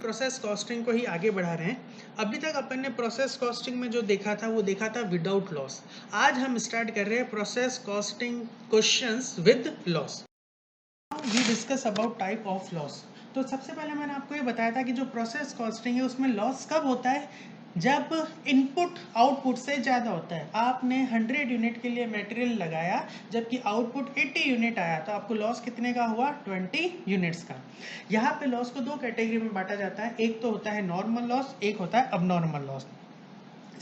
Process costing को ही आगे बढ़ा रहे हैं। अभी तक अपन ने प्रोसेस कॉस्टिंग में जो देखा था वो देखा था विदाउट लॉस। आज हम स्टार्ट कर रहे हैं process costing questions with loss. We discuss about type of loss. तो सबसे पहले मैंने आपको ये बताया था कि जो प्रोसेस कॉस्टिंग है उसमें लॉस कब होता है, जब इनपुट आउटपुट से ज़्यादा होता है। आपने 100 यूनिट के लिए मटेरियल लगाया जबकि आउटपुट 80 यूनिट आया, तो आपको लॉस कितने का हुआ, 20 यूनिट्स का। यहाँ पे लॉस को दो कैटेगरी में बांटा जाता है, एक तो होता है नॉर्मल लॉस, एक होता है अबनॉर्मल लॉस।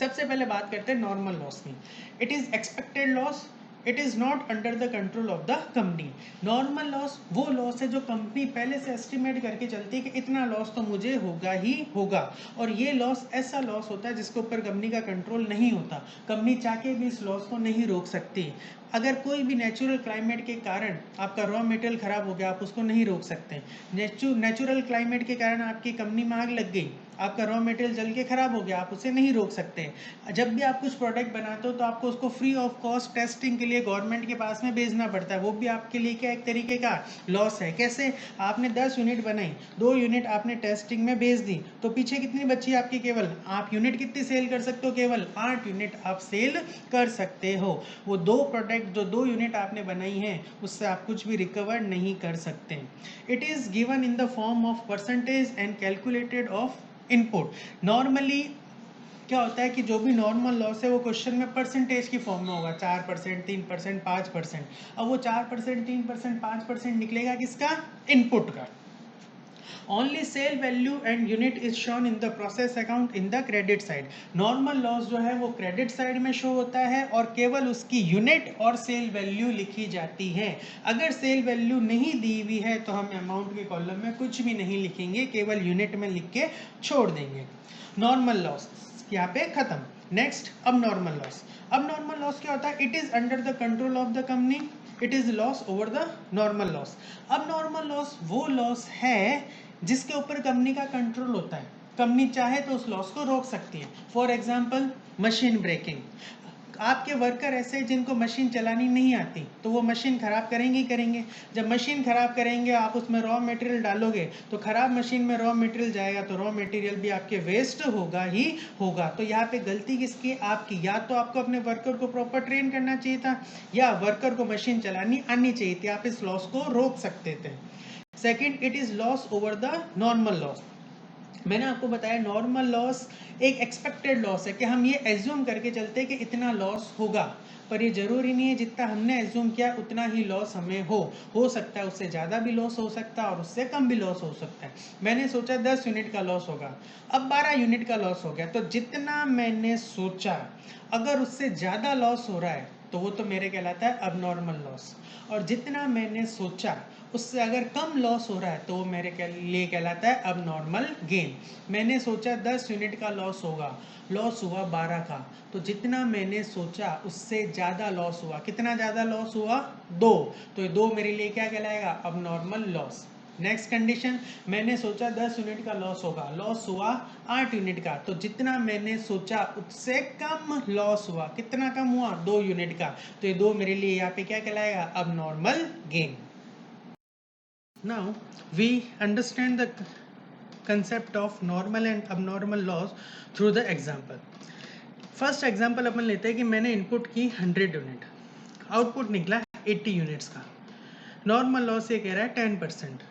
सबसे पहले बात करते हैं नॉर्मल लॉस की। It is expected loss, it is not under the control of the company. Normal loss वो लॉस है जो कंपनी पहले से एस्टिमेट करके चलती है कि इतना लॉस तो मुझे होगा ही होगा, और ये लॉस ऐसा लॉस होता है जिसके ऊपर कंपनी का कंट्रोल नहीं होता। कंपनी चाह के भी इस लॉस को नहीं रोक सकती। अगर कोई भी नेचुरल क्लाइमेट के कारण आपका रॉ मटेरियल खराब हो गया, आप उसको नहीं रोक सकते। नेचुरल क्लाइमेट के कारण आपकी कंपनी में आग लग गई, आपका रॉ मटेरियल जल के खराब हो गया, आप उसे नहीं रोक सकते। जब भी आप कुछ प्रोडक्ट बनाते हो तो आपको उसको फ्री ऑफ कॉस्ट टेस्टिंग के लिए गवर्नमेंट के पास में भेजना पड़ता है, वो भी आपके लिए क्या एक तरीके का लॉस है। कैसे, आपने 10 यूनिट बनाई, 2 यूनिट आपने टेस्टिंग में भेज दी, तो पीछे कितनी बची आपकी, केवल आप यूनिट कितनी सेल कर सकते हो, केवल 8 यूनिट आप सेल कर सकते हो। वो 2 प्रोडक्ट जो 2 यूनिट आपने बनाई हैं उससे आप कुछ भी रिकवर नहीं कर सकते। It is given in the form of percentage and calculated of input. Normally क्या होता है कि जो भी नॉर्मल लॉस है वो क्वेश्चन में परसेंटेज की फॉर्म में होगा, 4%, 3%, 5%। अब वो 4%, 3%, 5% निकलेगा किसका, इनपुट का। Only sale value and unit is shown in the process account in the credit side. Normal loss जो है वो क्रेडिट साइड में शो होता है और केवल उसकी यूनिट और सेल वैल्यू लिखी जाती है। अगर सेल वैल्यू नहीं दी हुई है तो हम अमाउंट के कॉलम में कुछ भी नहीं लिखेंगे, केवल यूनिट में लिख के छोड़ देंगे। नॉर्मल लॉस यहाँ पे खत्म। नेक्स्ट, अब नॉर्मल लॉस। अब नॉर्मल लॉस क्या होता है, it is under the control of the company, it is loss over the normal loss. अब नॉर्मल लॉस वो लॉस है जिसके ऊपर कंपनी का कंट्रोल होता है, कंपनी चाहे तो उस लॉस को रोक सकती है। For example machine breaking. आपके वर्कर ऐसे जिनको मशीन चलानी नहीं आती, तो वो मशीन खराब करेंगे ही करेंगे। जब मशीन खराब करेंगे, आप उसमें रॉ मटेरियल डालोगे तो खराब मशीन में रॉ मटेरियल जाएगा, तो रॉ मटेरियल भी आपके वेस्ट होगा ही होगा। तो यहाँ पे गलती किसकी है, आपकी। या तो आपको अपने वर्कर को प्रॉपर ट्रेन करना चाहिए था, या वर्कर को मशीन चलानी आनी चाहिए थी, आप इस लॉस को रोक सकते थे। Second, it is loss over the normal loss. मैंने आपको बताया नॉर्मल लॉस एक एक्सपेक्टेड लॉस है कि हम ये एज्यूम करके चलते हैं कि इतना लॉस होगा, पर ये जरूरी नहीं है जितना हमने एज्यूम किया उतना ही लॉस हमें हो सकता है उससे ज़्यादा भी लॉस हो सकता है और उससे कम भी लॉस हो सकता है। मैंने सोचा 10 यूनिट का लॉस होगा, अब 12 यूनिट का लॉस हो गया, तो जितना मैंने सोचा अगर उससे ज़्यादा लॉस हो रहा है तो वो तो मेरे कहलाता है अबनॉर्मल लॉस, और जितना मैंने सोचा उससे अगर कम लॉस हो रहा है तो वो मेरे लिए कहलाता है अब नॉर्मल गेन। मैंने सोचा 10 यूनिट का लॉस होगा, लॉस हुआ 12 का, तो जितना मैंने सोचा उससे ज़्यादा लॉस हुआ, कितना ज़्यादा लॉस हुआ, 2, तो ये 2 मेरे लिए क्या कहलाएगा, अब नॉर्मल लॉस। नेक्स्ट कंडीशन, मैंने सोचा 10 यूनिट का लॉस होगा, लॉस हुआ 8 यूनिट का, तो जितना मैंने सोचा उससे कम लॉस हुआ, कितना कम हुआ, 2 यूनिट का, तो ये 2 मेरे लिए यहाँ पे क्या कहलाएगा, अब normal gain. Now we understand the concept of normal and abnormal loss through the example. First example अपन लेते हैं कि मैंने इनपुट की 100 यूनिट, आउटपुट निकला 80 यूनिट्स का। नॉर्मल लॉस ये कह रहा है 10%।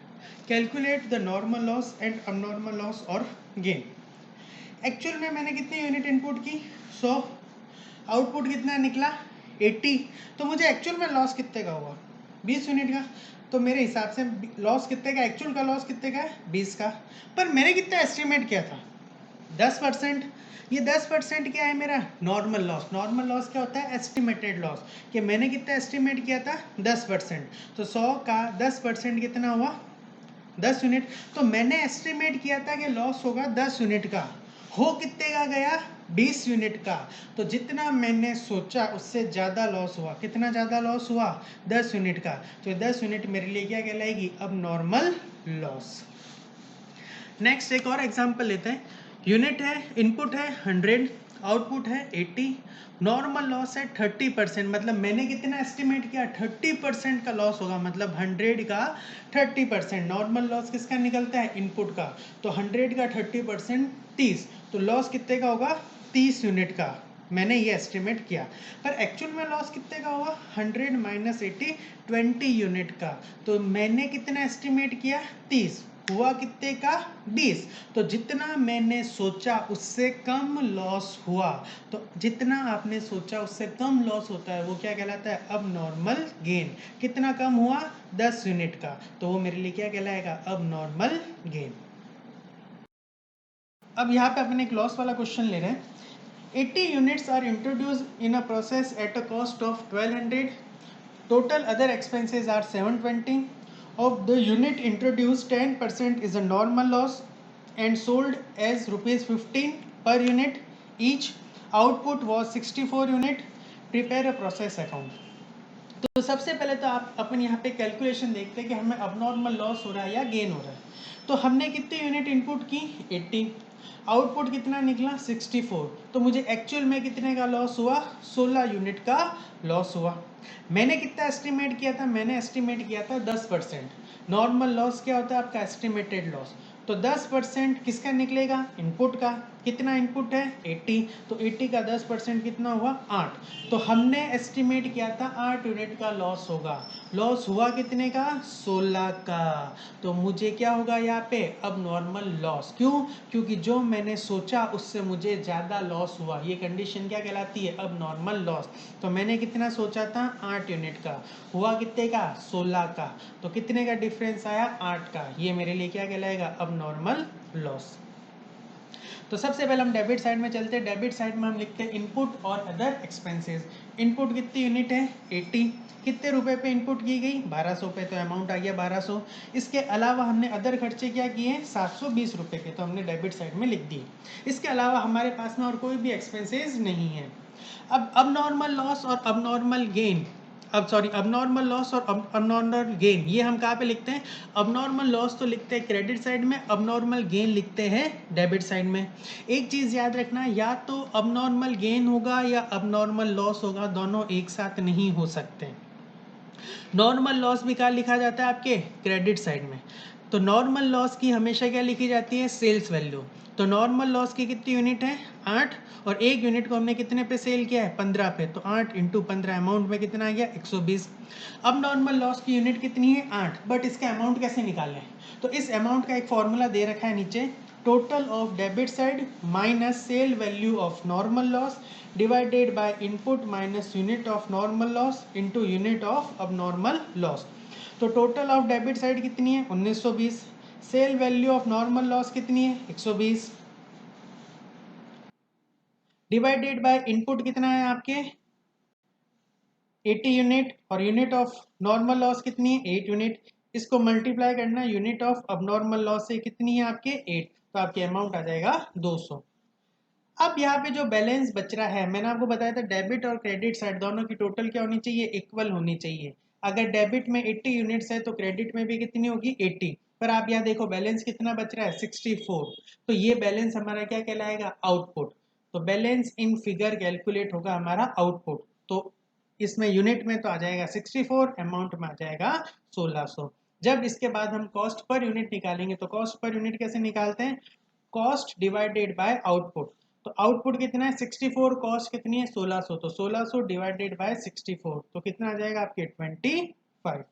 Calculate the normal loss and abnormal loss और गेन। एक्चुअल में मैंने कितनी यूनिट इनपुट की, 100, आउटपुट कितना निकला 80, तो मुझे एक्चुअल में लॉस कितने का हुआ, 20 यूनिट का। तो मेरे हिसाब से लॉस कितने का, एक्चुअल का लॉस कितने का है, 20 का। पर मैंने कितना एस्टिमेट किया था, 10%। ये 10% क्या है, मेरा नॉर्मल लॉस। नॉर्मल लॉस क्या होता है, एस्टिमेटेड लॉस, कि मैंने कितना एस्टिमेट किया था 10%, तो 100 का 10% कितना हुआ, 10 यूनिट। तो मैंने एस्टिमेट किया था कि लॉस होगा 10 यूनिट का, हो कितने का गया, 20 यूनिट का। तो जितना मैंने सोचा उससे ज़्यादा लॉस हुआ, कितना ज़्यादा लॉस हुआ, 10 यूनिट का। तो 10 यूनिट मेरे लिए क्या कहलाएगी, अब नॉर्मल लॉस। नेक्स्ट एक और एग्जांपल लेते हैं। यूनिट है, इनपुट है 100, आउटपुट है 80, नॉर्मल लॉस है 30%, मतलब मैंने कितना एस्टिमेट किया 30% का लॉस होगा, मतलब 100 का 30%। नॉर्मल लॉस किसका निकलता है, इनपुट का, तो 100 का 30% 30, तो लॉस कितने का होगा 30 यूनिट का, मैंने ये एस्टिमेट किया। पर एक्चुअल में लॉस कितने का होगा 100 माइनस 80 20 यूनिट का, तो मैंने कितना एस्टिमेट किया 30, हुआ कितने का 20, तो जितना मैंने सोचा उससे कम लॉस हुआ, तो जितना आपने सोचा उससे कम लॉस होता है वो क्या कहलाता है, अब नॉर्मल गेन। कितना कम हुआ 10 यूनिट का, तो वो मेरे लिए क्या कहलाएगा, अब नॉर्मल गेन। अब यहाँ पे अपन एक लॉस वाला क्वेश्चन ले रहे हैं। 80 units are introduced in a process at a cost of 1200. Total other expenses are 720. Of the unit introduced, 10% is a normal loss and sold as rupees 15 per unit each. Output was 64 unit. Prepare a process account. तो सबसे पहले तो आप अपन यहाँ पे calculation देखते हैं कि हमें अबनॉर्मल लॉस हो रहा है या गेन हो रहा है। तो हमने कितनी यूनिट इनपुट की 80, आउटपुट कितना निकला 64, तो मुझे एक्चुअल में कितने का लॉस हुआ 16 यूनिट का लॉस हुआ। मैंने कितना एस्टिमेट किया था, मैंने एस्टिमेट किया था 10%। नॉर्मल लॉस क्या होता है आपका, एस्टिमेटेड लॉस। तो 10% किसका निकलेगा, इनपुट का। कितना इनपुट है 80, तो 80 का 10% कितना हुआ 8, तो हमने एस्टिमेट किया था 8 यूनिट का लॉस होगा। लॉस हुआ कितने का 16 का, तो मुझे क्या होगा यहाँ पे अब नॉर्मल लॉस। क्यों, क्योंकि जो मैंने सोचा उससे मुझे ज़्यादा लॉस हुआ, ये कंडीशन क्या कहलाती है, अब नॉर्मल लॉस। तो मैंने कितना सोचा था 8 यूनिट का, हुआ कितने का 16 का, तो कितने का डिफरेंस आया 8 का, ये मेरे लिए क्या कहलाएगा अब नॉर्मल लॉस। तो सबसे पहले हम डेबिट साइड में चलते हैं। डेबिट साइड में हम लिखते हैं इनपुट और अदर एक्सपेंसेस। इनपुट कितनी यूनिट है 80, कितने रुपए पे इनपुट की गई 1200 पे, तो अमाउंट आ गया 1200। इसके अलावा हमने अदर खर्चे क्या किए 720 रुपए के, तो हमने डेबिट साइड में लिख दिए। इसके अलावा हमारे पास में और कोई भी एक्सपेंसेस नहीं है। अब नॉर्मल लॉस और अब नॉर्मल गेन, अब नॉर्मल लॉस और अब नॉर्मल गेन, ये हम कहाँ पे लिखते हैं, अब नॉर्मल लॉस तो लिखते हैं क्रेडिट साइड में, अब नॉर्मल गेन लिखते हैं डेबिट साइड में। एक चीज़ याद रखना, या तो अब नॉर्मल गेन होगा या अब नॉर्मल लॉस होगा, दोनों एक साथ नहीं हो सकते। नॉर्मल लॉस भी कहाँ लिखा जाता है आपके क्रेडिट साइड में, तो नॉर्मल लॉस की हमेशा क्या लिखी जाती है सेल्स वैल्यू। तो नॉर्मल लॉस की कितनी यूनिट है 8, और एक यूनिट को हमने कितने पे सेल किया है 15 पे, तो 8 इंटू 15 अमाउंट में कितना आ गया 120। अब नॉर्मल लॉस की यूनिट कितनी है 8, बट इसका अमाउंट कैसे निकालें, तो इस अमाउंट का एक फॉर्मूला दे रखा है नीचे, total of debit side minus sale value of normal loss divided by input minus unit of normal loss into unit of abnormal loss। तो टोटल ऑफ डेबिट साइड कितनी है 1920, sale value of normal loss कितनी है 120, divided by input कितना है आपके 80 unit, और unit of normal loss कितनी है 8 यूनिट। इसको मल्टीप्लाई करना यूनिट ऑफ अबनॉर्मल लॉस से, कितनी है आपके 8, तो आपके अमाउंट आ जाएगा 200। अब यहाँ पे जो बैलेंस बच रहा है, मैंने आपको बताया था डेबिट और क्रेडिट साइड दोनों की टोटल क्या होनी चाहिए इक्वल होनी चाहिए। अगर डेबिट में 80 यूनिट्स है तो क्रेडिट में भी कितनी होगी 80, पर आप यहाँ देखो बैलेंस कितना बच रहा है 64, तो ये बैलेंस हमारा क्या कहलाएगा आउटपुट। तो बैलेंस इन फिगर कैलकुलेट होगा हमारा आउटपुट, तो इसमें यूनिट में तो आ जाएगा 64, अमाउंट में आ जाएगा 1600। जब इसके बाद हम कॉस्ट पर यूनिट निकालेंगे, तो कॉस्ट पर यूनिट कैसे निकालते हैं, कॉस्ट डिवाइडेड बाय आउटपुट। तो आउटपुट कितना है 64, कॉस्ट कितनी है 1600, तो 1600 डिवाइडेड बाय 64, तो कितना आ जाएगा आपके 25।